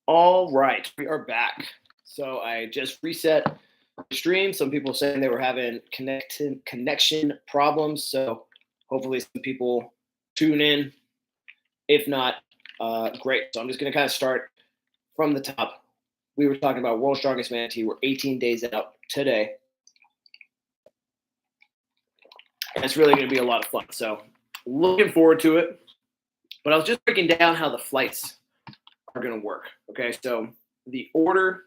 All right, we are back. So I just reset the stream. Some people saying they were having connection problems. So hopefully some people tune in. If not, great. So I'm just going to kind of start from the top. We were talking about World's Strongest Manatee. We're 18 days out today. And it's really going to be a lot of fun. So looking forward to it. But I was just breaking down how the flights are going to work. Okay, so the order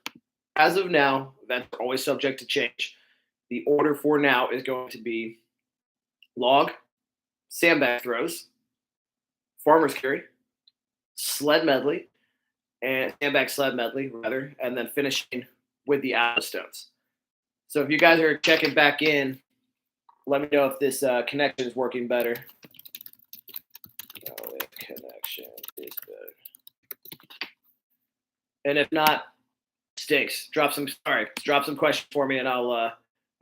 as of now, events are always subject to change. The order for now is going to be log, sandbag throws, farmer's carry, sled medley, and sandbag sled medley, rather, and then finishing with the Atlas stones. So if you guys are checking back in, let me know if this connection is working better. Oh, the connection is better. And if not, stinks. Drop some questions for me, and I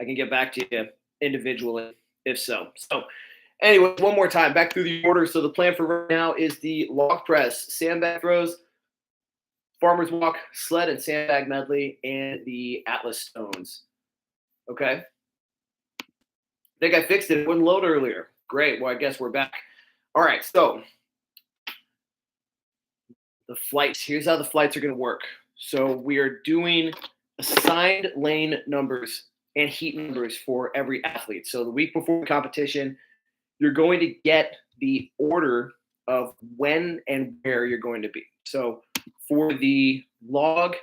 can get back to you individually if so. So anyway, one more time, back through the order. So the plan for right now is the log press, sandbag throws, farmer's walk, sled and sandbag medley, and the Atlas stones. Okay. I think I fixed it. It wouldn't load earlier. Great. Well, I guess we're back. All right. So the flights. Here's how the flights are going to work. So we are doing assigned lane numbers and heat numbers for every athlete. So the week before the competition, you're going to get the order of when and where you're going to be. So for the log,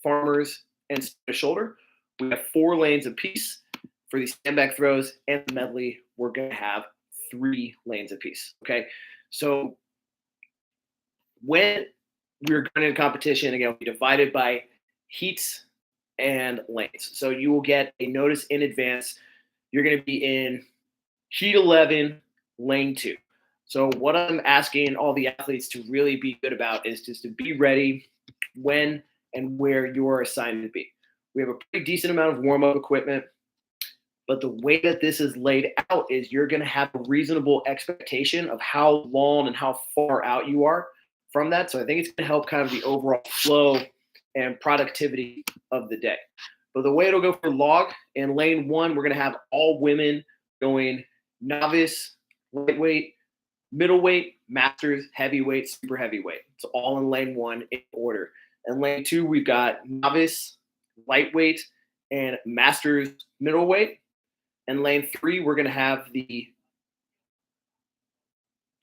farmers, and shoulder, we have 4 lanes apiece. For the sandbag throws and the medley, we're going to have 3 lanes apiece. Okay, so when we're going to competition, again, we divided by heats and lanes. So you will get a notice in advance. You're going to be in heat 11, lane 2. So what I'm asking all the athletes to really be good about is just to be ready when and where you're assigned to be. We have a pretty decent amount of warm-up equipment, but the way that this is laid out is you're going to have a reasonable expectation of how long and how far out you are from that. So I think it's going to help kind of the overall flow and productivity of the day. But the way it'll go for log, in lane 1, we're going to have all women going novice, lightweight, middleweight, masters, heavyweight, super heavyweight. It's all in lane 1 in order. And lane 2, we've got novice, lightweight, and masters, middleweight. And lane 3, we're going to have the,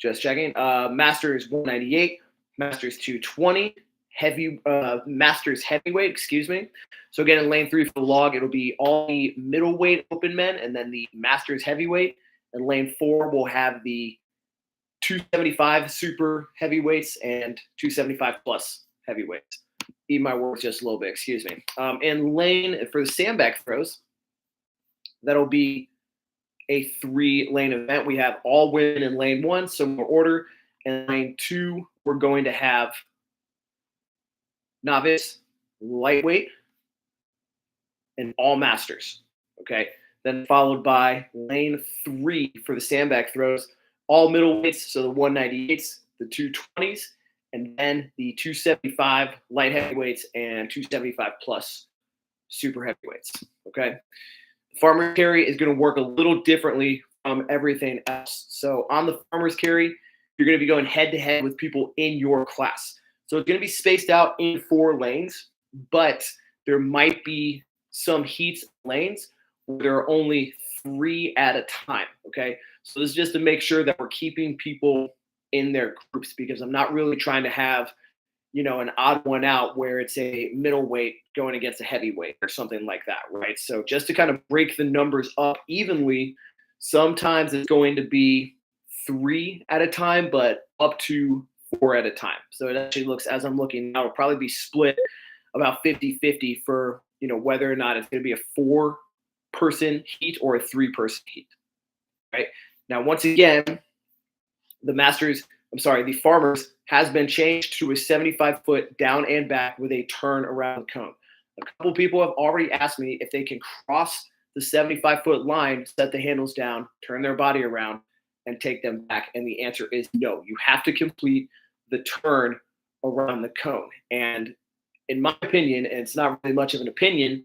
just checking, masters 198, masters 220, masters heavyweight, excuse me. So again, in lane 3 for the log, it'll be all the middleweight open men and then the masters heavyweight. And lane 4 will have the 275 super heavyweights and 275 plus heavyweights. Eat my words just a little bit, excuse me. In lane for the sandbag throws, that'll be a 3-lane event. We have all women in lane 1, similar order. And lane 2, we're going to have novice, lightweight, and all masters. Okay. Then followed by lane 3 for the sandbag throws, all middleweights, so the 198s, the 220s, and then the 275 light heavyweights and 275 plus super heavyweights. Okay. Farmer's carry is going to work a little differently from everything else. So on the farmer's carry, you're going to be going head to head with people in your class. So it's going to be spaced out in 4 lanes, but there might be some heats lanes where there are only 3 at a time. Okay. So this is just to make sure that we're keeping people in their groups, because I'm not really trying to have, an odd one out where it's a middleweight going against a heavyweight or something like that, right? So just to kind of break the numbers up evenly, sometimes it's going to be 3 at a time, but up to 4 at a time. So it actually looks, as I'm looking now, it'll probably be split about 50-50 for, whether or not it's going to be a 4-person heat or a 3-person heat, right? Now, once again, the farmers has been changed to a 75-foot down and back with a turn around the cone. A couple people have already asked me if they can cross the 75-foot line, set the handles down, turn their body around, and take them back. And the answer is no. You have to complete the turn around the cone. And in my opinion, and it's not really much of an opinion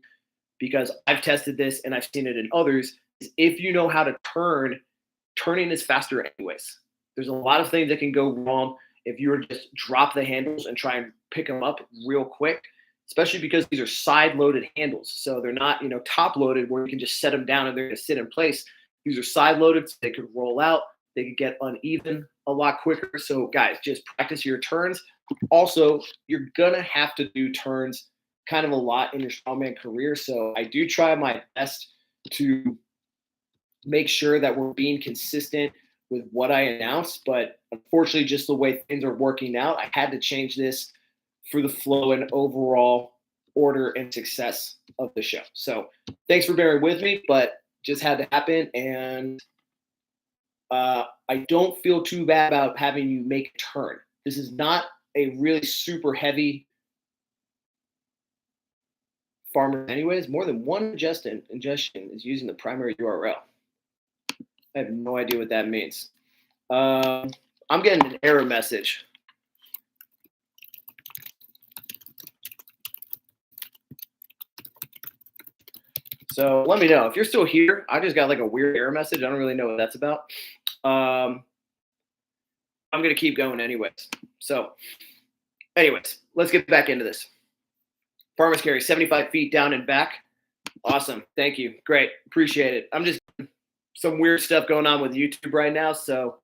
because I've tested this and I've seen it in others, is if you know how to turn, turning is faster anyways. There's a lot of things that can go wrong if you were to just drop the handles and try and pick them up real quick, especially because these are side loaded handles. So they're not, top loaded where you can just set them down and they're going to sit in place. These are side loaded, so they could roll out. They could get uneven a lot quicker. So guys, just practice your turns. Also, you're going to have to do turns kind of a lot in your strongman career. So I do try my best to make sure that we're being consistent with what I announced. But unfortunately, just the way things are working out, I had to change this for the flow and overall order and success of the show. So thanks for bearing with me, but just had to happen. And I don't feel too bad about having you make a turn. This is not a really super heavy farmer anyways. More than one ingestion is using the primary URL. I have no idea what that means. I'm getting an error message. So let me know if you're still here. I just got like a weird error message. I don't really know what that's about. I'm going to keep going anyways. So anyways, let's get back into this. Farmer's carry, 75 feet down and back. Awesome. Thank you. Great. Appreciate it. I'm just some weird stuff going on with YouTube right now. So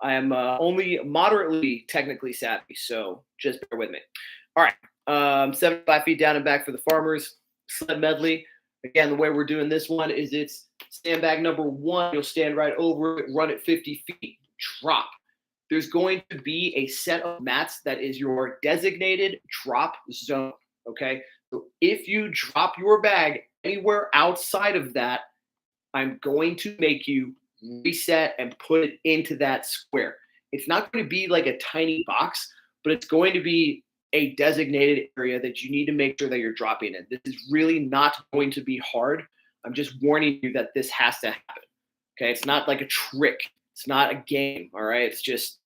I am only moderately technically savvy. So just bear with me. All right. 75 feet down and back for the farmers. Sled medley. Again, the way we're doing this one is it's sandbag number 1. You'll stand right over it, run it 50 feet, drop. There's going to be a set of mats that is your designated drop zone, okay? So if you drop your bag anywhere outside of that, I'm going to make you reset and put it into that square. It's not going to be like a tiny box, but it's going to be a designated area that you need to make sure that you're dropping in. This is really not going to be hard. I'm just warning you that this has to happen. Okay, it's not like a trick. It's not a game. All right, it's just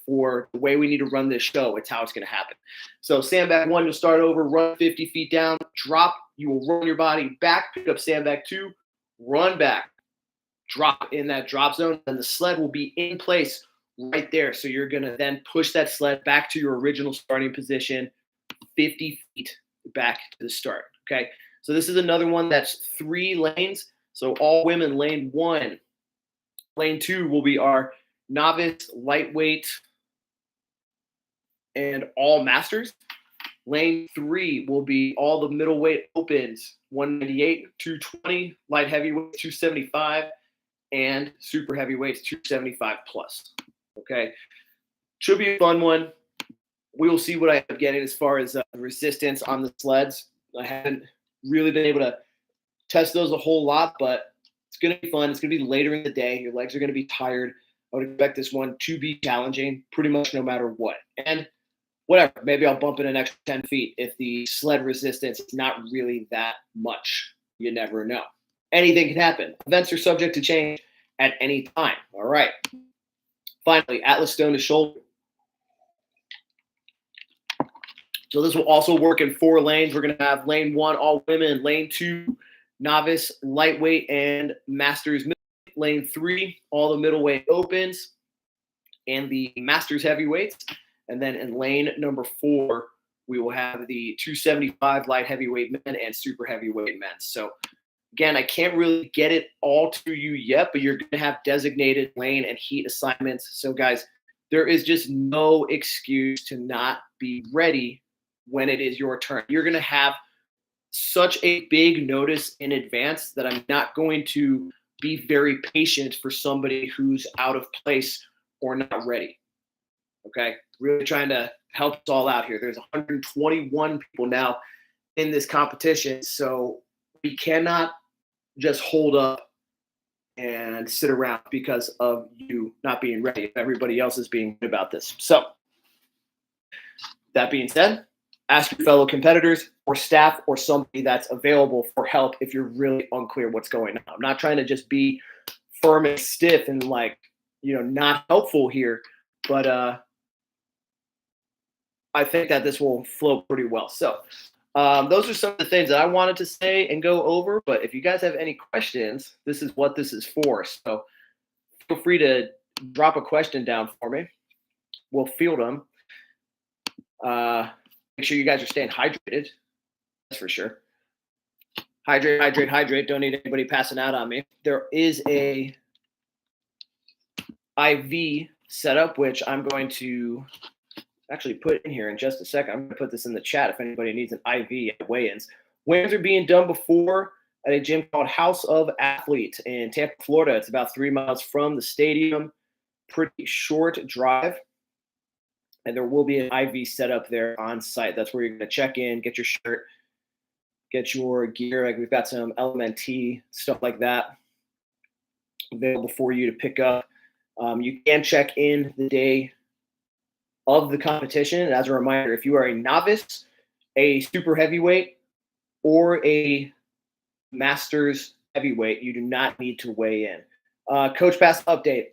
for the way we need to run this show, it's how it's going to happen. So sandbag 1, you'll start over, run 50 feet down, drop. You will run your body back, pick up sandbag 2, run back, drop in that drop zone, and the sled will be in place right there. So you're going to then push that sled back to your original starting position, 50 feet back to the start. Okay. So this is another one that's 3 lanes. So all women, lane 1. Lane 2 will be our novice, lightweight, and all masters. Lane 3 will be all the middleweight opens, 198, 220, light heavyweight, 275, and super heavyweights, 275 plus. Okay, should be a fun one. We will see what I end up getting as far as resistance on the sleds. I haven't really been able to test those a whole lot, but it's going to be fun. It's going to be later in the day. Your legs are going to be tired. I would expect this one to be challenging pretty much no matter what. And whatever, maybe I'll bump it an extra 10 feet if the sled resistance is not really that much. You never know. Anything can happen. Events are subject to change at any time. All right. Finally, Atlas stone to shoulder. So this will also work in 4 lanes. We're going to have lane 1, all women, lane 2, novice, lightweight, and masters. Lane 3, all the middleweight opens and the masters heavyweights. And then in lane number 4, we will have the 275 light heavyweight men and super heavyweight men. So again, I can't really get it all to you yet, but you're going to have designated lane and heat assignments. So guys, there is just no excuse to not be ready when it is your turn. You're going to have such a big notice in advance that I'm not going to be very patient for somebody who's out of place or not ready. Okay, really trying to help us all out here. There's 121 people now in this competition, so we cannot just hold up and sit around because of you not being ready if everybody else is being good about this. So that being said, ask your fellow competitors or staff or somebody that's available for help if you're really unclear what's going on. I'm not trying to just be firm and stiff and not helpful here, but I think that this will flow pretty well. So Those are some of the things that I wanted to say and go over. But if you guys have any questions, this is what this is for. So feel free to drop a question down for me. We'll field them. Make sure you guys are staying hydrated. That's for sure. Hydrate, hydrate, hydrate. Don't need anybody passing out on me. There is a IV setup, which I'm going to actually put in here in just a second. I'm going to put this in the chat if anybody needs an IV at weigh-ins. Weigh-ins are being done before at a gym called House of Athlete in Tampa, Florida. It's about 3 miles from the stadium. Pretty short drive. And there will be an IV set up there on site. That's where you're going to check in, get your shirt, get your gear. Like we've got some LMNT, stuff like that available for you to pick up. You can check in the day of the competition. And as a reminder, if you are a novice, a super heavyweight, or a master's heavyweight, you do not need to weigh in. Coach Pass update.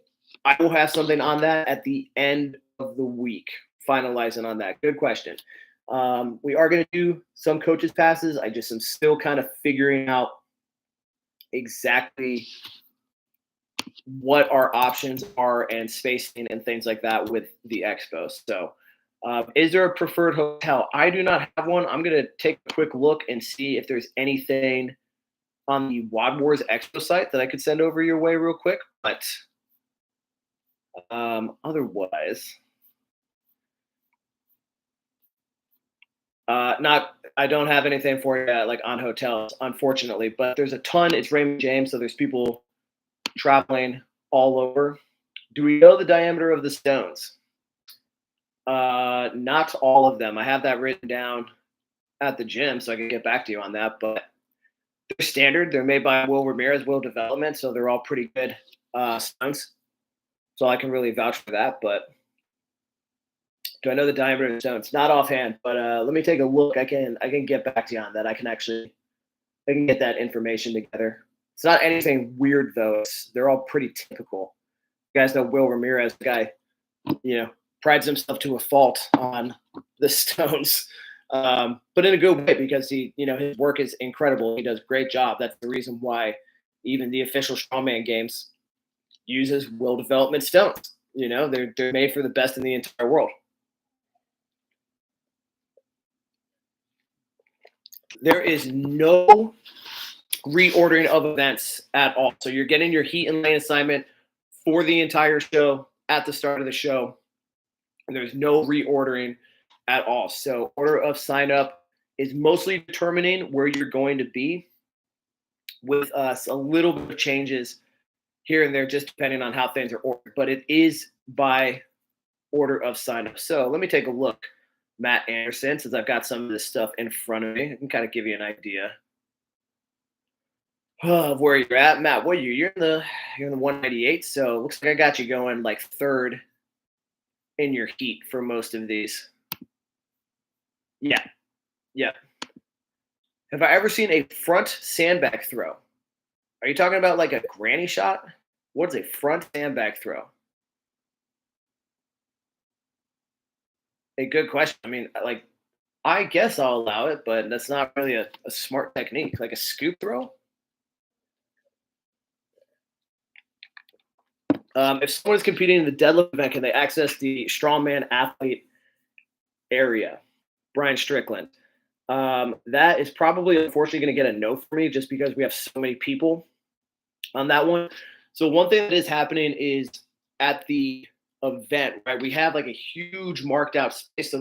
I will have something on that at the end of the week, finalizing on that. Good question. We are going to do some coaches passes. I just am still kind of figuring out exactly what our options are and spacing and things like that with the expo. So is there a preferred hotel? I do not have one. I'm going to take a quick look and see if there's anything on the WOD Wars expo site that I could send over your way real quick. But otherwise, I don't have anything for you like on hotels, unfortunately, but there's a ton. It's Raymond James, so there's people traveling all over. Do we know the diameter of the stones? Not all of them. I have that written down at the gym, so I can get back to you on that, but they're standard. They're made by Will Ramirez, Will Development, so they're all pretty good stones. So I can really vouch for that, but do I know the diameter of the stones? Not offhand, but let me take a look. I can get back to you on that. I can get that information together. It's not anything weird though. They're all pretty typical. You guys know Will Ramirez, the guy, prides himself to a fault on the stones, but in a good way because his work is incredible. He does a great job. That's the reason why even the official Strongman games uses Will Development stones. They're made for the best in the entire world. There is no reordering of events at all. So you're getting your heat and lane assignment for the entire show at the start of the show. And there's no reordering at all. So order of sign up is mostly determining where you're going to be, with us a little bit of changes here and there, just depending on how things are ordered. But it is by order of sign up. So let me take a look, Matt Anderson, since I've got some of this stuff in front of me. I can kind of give you an idea of where you're at. Matt, what are you? You're in the 198. So it looks like I got you going like third in your heat for most of these. Yeah. Have I ever seen a front sandbag throw? Are you talking about like a granny shot? What is a front sandbag throw? A good question. I mean, like, I guess I'll allow it, but that's not really a smart technique. Like a scoop throw? If someone is competing in the deadlift event, can they access the strongman athlete area? Brian Strickland. That is probably unfortunately going to get a no for me just because we have so many people on that one. So one thing that is happening is at the event, right? We have like a huge marked out space. So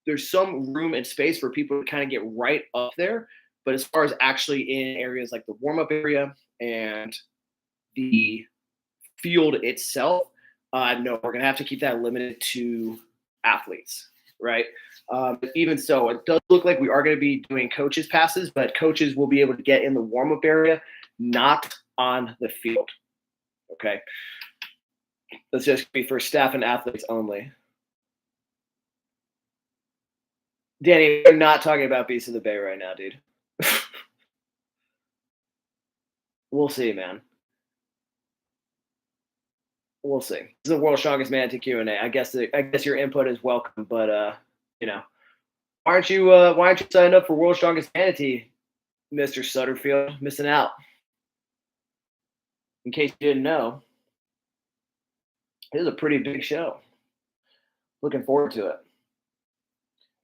there's some room and space for people to kind of get right up there. But as far as actually in areas like the warm up area and the field itself, no, we're going to have to keep that limited to athletes, right? But even so, it does look like we are going to be doing coaches passes, but coaches will be able to get in the warm up area, not on the field. Okay. That's just be for staff and athletes only. Danny, we're not talking about Beast of the Bay right now, dude. We'll see, man. We'll see. This is the world's strongest Manatee Q&A. I guess your input is welcome, but why aren't you signed up for World's Strongest Manatee, Mr. Sutterfield? Missing out. In case you didn't know, it is a pretty big show. Looking forward to it.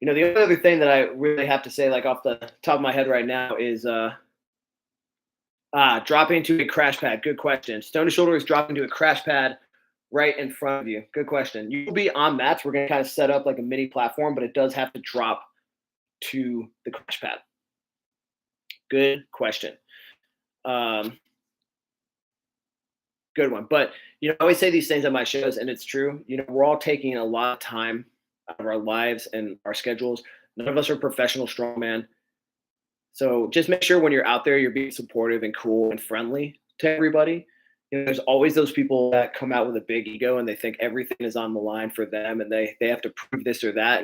The other thing that I really have to say, like off the top of my head right now, is dropping into a crash pad. Good question. Stone to shoulder is dropping into a crash pad right in front of you. Good question. You will be on mats. We're going to kind of set up like a mini platform, but it does have to drop to the crash pad. Good question. Good one. But I always say these things on my shows, and it's true. We're all taking a lot of time out of our lives and our schedules. None of us are professional strongman. So just make sure when you're out there, you're being supportive and cool and friendly to everybody. There's always those people that come out with a big ego and they think everything is on the line for them, and they have to prove this or that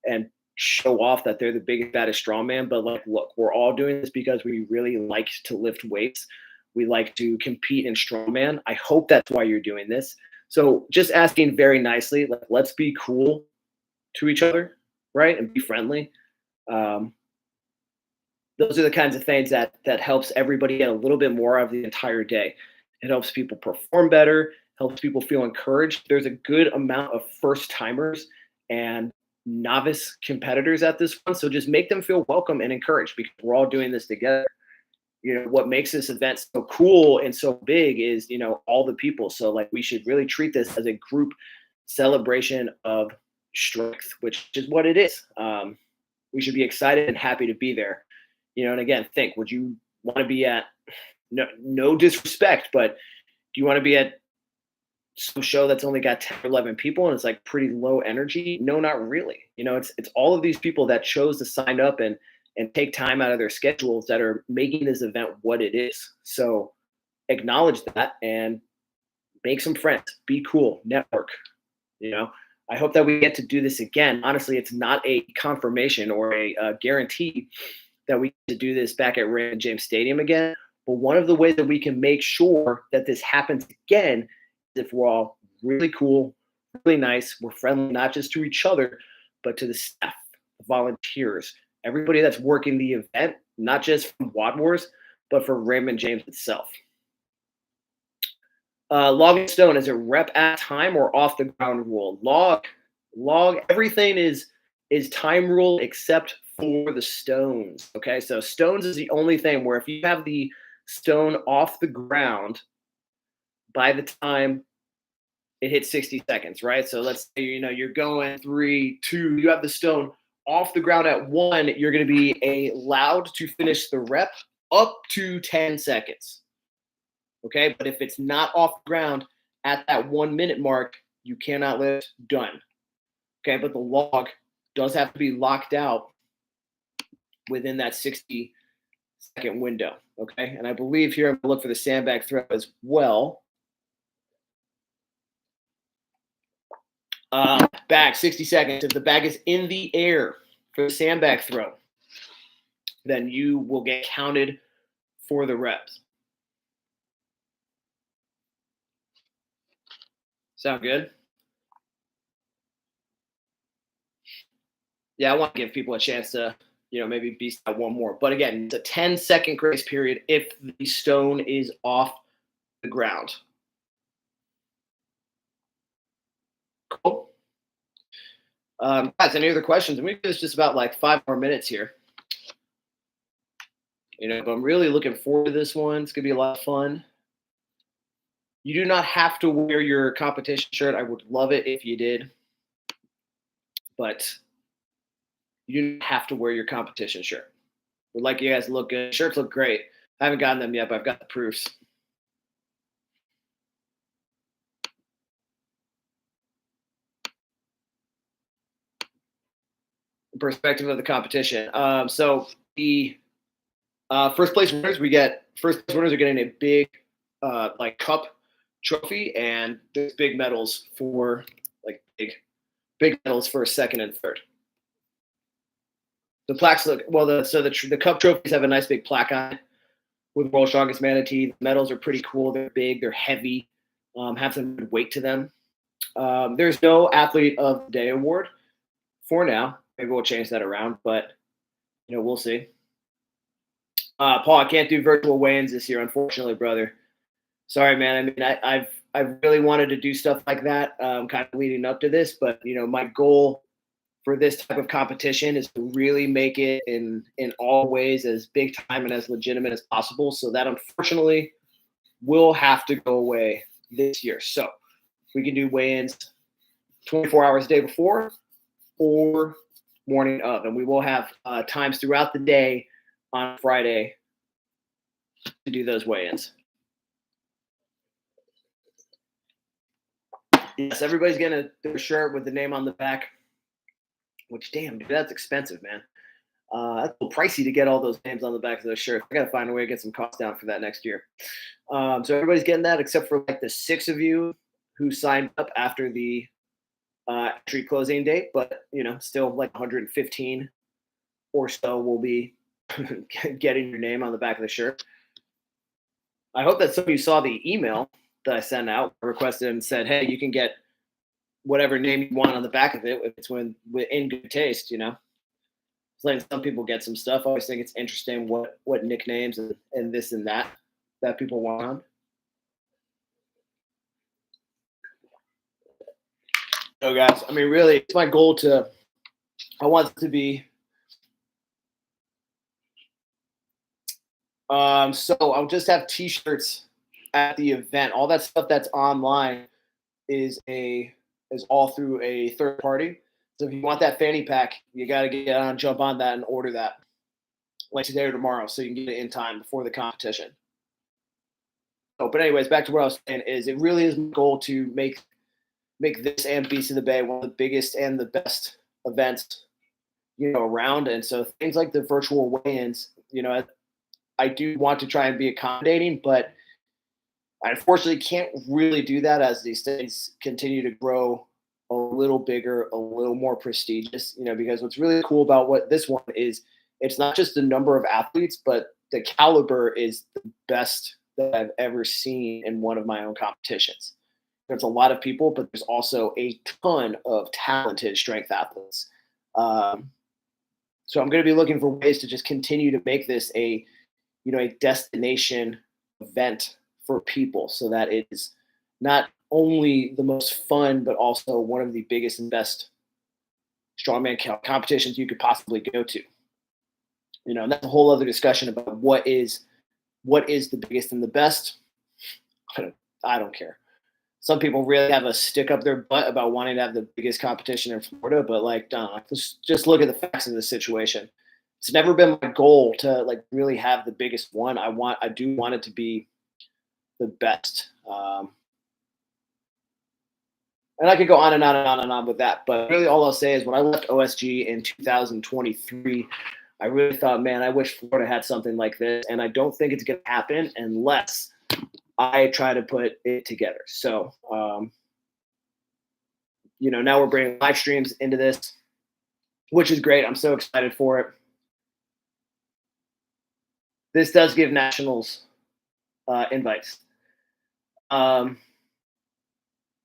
and show off that they're the biggest, baddest strongman. But like, look, we're all doing this because we really like to lift weights. We like to compete in strongman. I hope that's why you're doing this. So just asking very nicely, like, let's be cool to each other, right? And be friendly. Those are the kinds of things that helps everybody get a little bit more of the entire day. It helps people perform better, helps people feel encouraged. There's a good amount of first timers and novice competitors at this one. So just make them feel welcome and encouraged, because we're all doing this together. What makes this event so cool and so big is, all the people. So like, we should really treat this as a group celebration of strength, which is what it is. We should be excited and happy to be there. And again, would you want to be at, no disrespect, but do you want to be at some show that's only got 10 or 11 people and it's like pretty low energy? No, not really. It's all of these people that chose to sign up and take time out of their schedules that are making this event what it is. So acknowledge that and make some friends, be cool, network. I hope that we get to do this again. Honestly, it's not a confirmation or a guarantee that we get to do this back at Raymond James Stadium again. But one of the ways that we can make sure that this happens again is if we're all really cool, really nice, we're friendly, not just to each other, but to the staff, the volunteers, everybody that's working the event, not just from Wad Wars, but for Raymond James itself. Log and stone, is it rep at time or off the ground rule? Log, everything is time rule except for the stones. Okay, so stones is the only thing where if you have the stone off the ground by the time it hits 60 seconds, right? So let's say you're going 3, 2, you have the stone off the ground at 1, you're going to be allowed to finish the rep up to 10 seconds. Okay, but if it's not off the ground at that 1 minute mark, you cannot lift. Done. Okay, but the log does have to be locked out within that 60-second window. Okay, and I believe here I'm gonna look for the sandbag throw as well. Bag 60 seconds. If the bag is in the air for the sandbag throw, then you will get counted for the reps. Sound good? Yeah, I want to give people a chance to, maybe beast out one more. But again, it's a 10-second grace period if the stone is off the ground. Cool. Guys, any other questions? I'm going to do this just about like 5 more minutes here. But I'm really looking forward to this one. It's going to be a lot of fun. You do not have to wear your competition shirt. I would love it if you did. But you don't have to wear your competition shirt. Would like you guys to look good. Shirts look great. I haven't gotten them yet, but I've got the proofs. Perspective of the competition. So the first place winners, are getting a big like cup trophy, and there's big medals for like big medals for second and third. The plaques look well. The cup trophies have a nice big plaque on it with World's Strongest Manatee. The medals are pretty cool. They're big. They're heavy. Have some good weight to them. There's no Athlete of the Day award for now. maybe we'll change that around, but we'll see. Paul, I can't do virtual weigh-ins this year, unfortunately, brother. Sorry, man. I mean, I've really wanted to do stuff like that, kind of leading up to this, but my goal for this type of competition is to really make it in all ways as big time and as legitimate as possible. So that unfortunately will have to go away this year. So we can do weigh-ins 24 hours a day before or morning of, and we will have times throughout the day on Friday to do those weigh-ins. Yes, everybody's getting their shirt with the name on the back. Which, damn, dude, that's expensive, man. That's a little pricey to get all those names on the back of those shirts. I got to find a way to get some costs down for that next year. So everybody's getting that except for like the 6 of you who signed up after the entry closing date. But, still like 115 or so will be getting your name on the back of the shirt. I hope that some of you saw the email that I sent out, requested and said, hey, you can get whatever name you want on the back of it if it's in good taste, It's letting some people get some stuff. I always think it's interesting what nicknames and this and that people want on. So guys, I mean, really, it's my goal I want it to be so I'll just have t-shirts at the event. All that stuff that's online is all through a third party. So if you want that fanny pack, you got to jump on that and order that like today or tomorrow so you can get it in time before the competition. Oh, but anyways, back to what I was saying is it really is my goal to make this and Beast of the Bay one of the biggest and the best events, around. And so things like the virtual weigh-ins, I do want to try and be accommodating, but I unfortunately can't really do that as these things continue to grow a little bigger, a little more prestigious, because what's really cool about what this one is, it's not just the number of athletes, but the caliber is the best that I've ever seen in one of my own competitions. There's a lot of people, but there's also a ton of talented strength athletes. So I'm going to be looking for ways to just continue to make this a destination event for people so that it is not only the most fun, but also one of the biggest and best strongman competitions you could possibly go to. And that's a whole other discussion about what is the biggest and the best. I don't care. Some people really have a stick up their butt about wanting to have the biggest competition in Florida, but just look at the facts of the situation. It's never been my goal to really have the biggest one. I do want it to be the best. And I could go on and on and on and on with that. But really all I'll say is when I left OSG in 2023, I really thought, man, I wish Florida had something like this. And I don't think it's going to happen unless I try to put it together. So, now we're bringing live streams into this, which is great. I'm so excited for it. This does give nationals invites.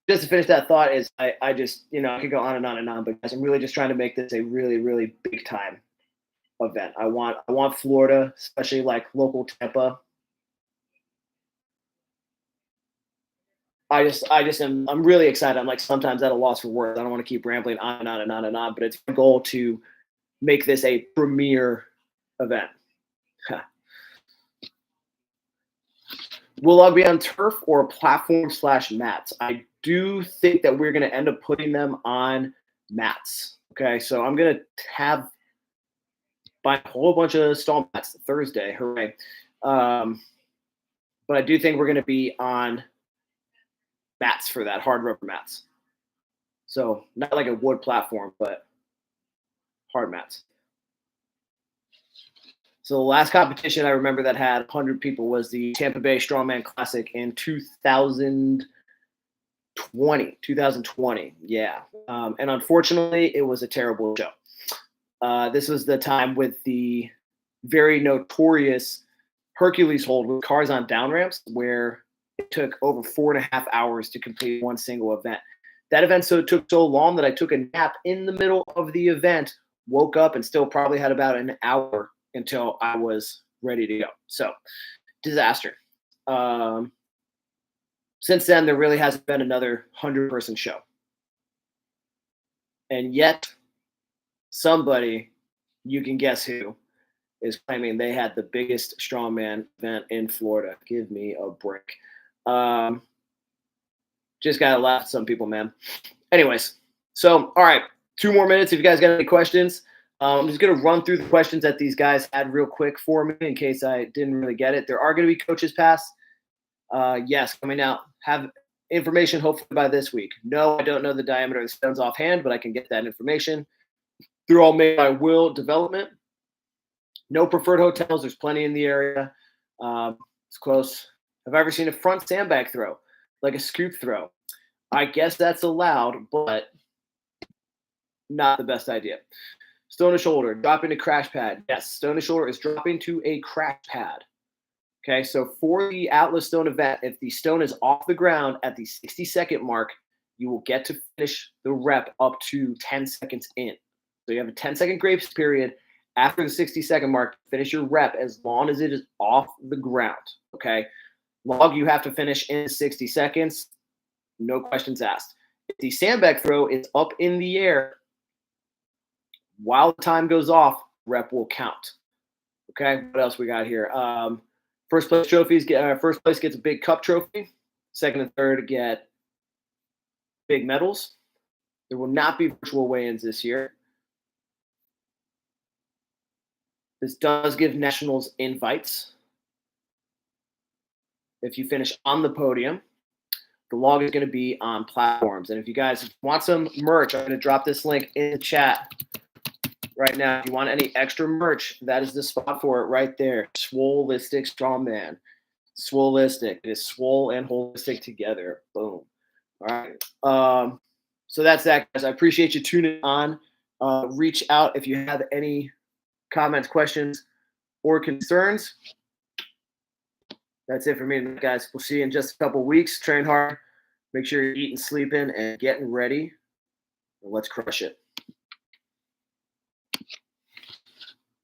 Just to finish that thought is I just, I could go on and on and on, but guys, I'm really just trying to make this a really, really big time event. I want Florida, especially like local Tampa. I'm really excited. I'm sometimes at a loss for words. I don't want to keep rambling on and on and on and on, but it's my goal to make this a premier event. Will I be on turf or a platform / mats? I do think that we're going to end up putting them on mats. Okay, so I'm going to buy a whole bunch of stall mats Thursday. Hooray. But I do think we're going to be on mats for that, hard rubber mats. So not like a wood platform, but hard mats. So the last competition I remember that had 100 people was the Tampa Bay Strongman Classic in 2020. Yeah. And unfortunately, it was a terrible show. This was the time with the very notorious Hercules hold with cars on down ramps where it took over 4.5 hours to complete one single event. That event took so long that I took a nap in the middle of the event woke up and still probably had about an hour until I was ready to go. So, disaster. Um, since then, there really hasn't been another 100-person show. And yet, somebody, you can guess who, is claiming they had the biggest strongman event in Florida. Give me a break. Just gotta laugh at some people, man. Anyways, so all right, 2 more minutes. If you guys got any questions, I'm just gonna run through the questions that these guys had real quick for me in case I didn't really get it. There are gonna be coaches pass. Yes, coming out. Have information hopefully by this week. No, I don't know the diameter of the stones offhand, but I can get that information. They're all made by Will Development. No preferred hotels. There's plenty in the area. It's close. Have I ever seen a front sandbag throw, like a scoop throw? I guess that's allowed, but not the best idea. Stone to shoulder, dropping to crash pad. Yes, stone to shoulder is dropping to a crash pad. Okay, so for the Atlas Stone event, if the stone is off the ground at the 60-second mark, you will get to finish the rep up to 10 seconds in. So you have a 10-second grace period after the 60-second mark. Finish your rep as long as it is off the ground. Okay, log you have to finish in 60 seconds. No questions asked. If the sandbag throw is up in the air while the time goes off, rep will count. Okay, what else we got here? First place trophies get first place gets a big cup trophy. Second and third get big medals. There will not be virtual weigh-ins this year. This does give nationals invites. If you finish on the podium, the log is going to be on platforms. And if you guys want some merch, I'm going to drop this link in the chat right now. If you want any extra merch, that is the spot for it right there. Swolistic Strongman. Swolistic. It is swole and holistic together. Boom. All right. So that's that, guys. I appreciate you tuning on. Reach out if you have any comments, questions, or concerns. That's it for me, guys. We'll see you in just a couple weeks. Train hard. Make sure you're eating, sleeping, and getting ready. Let's crush it.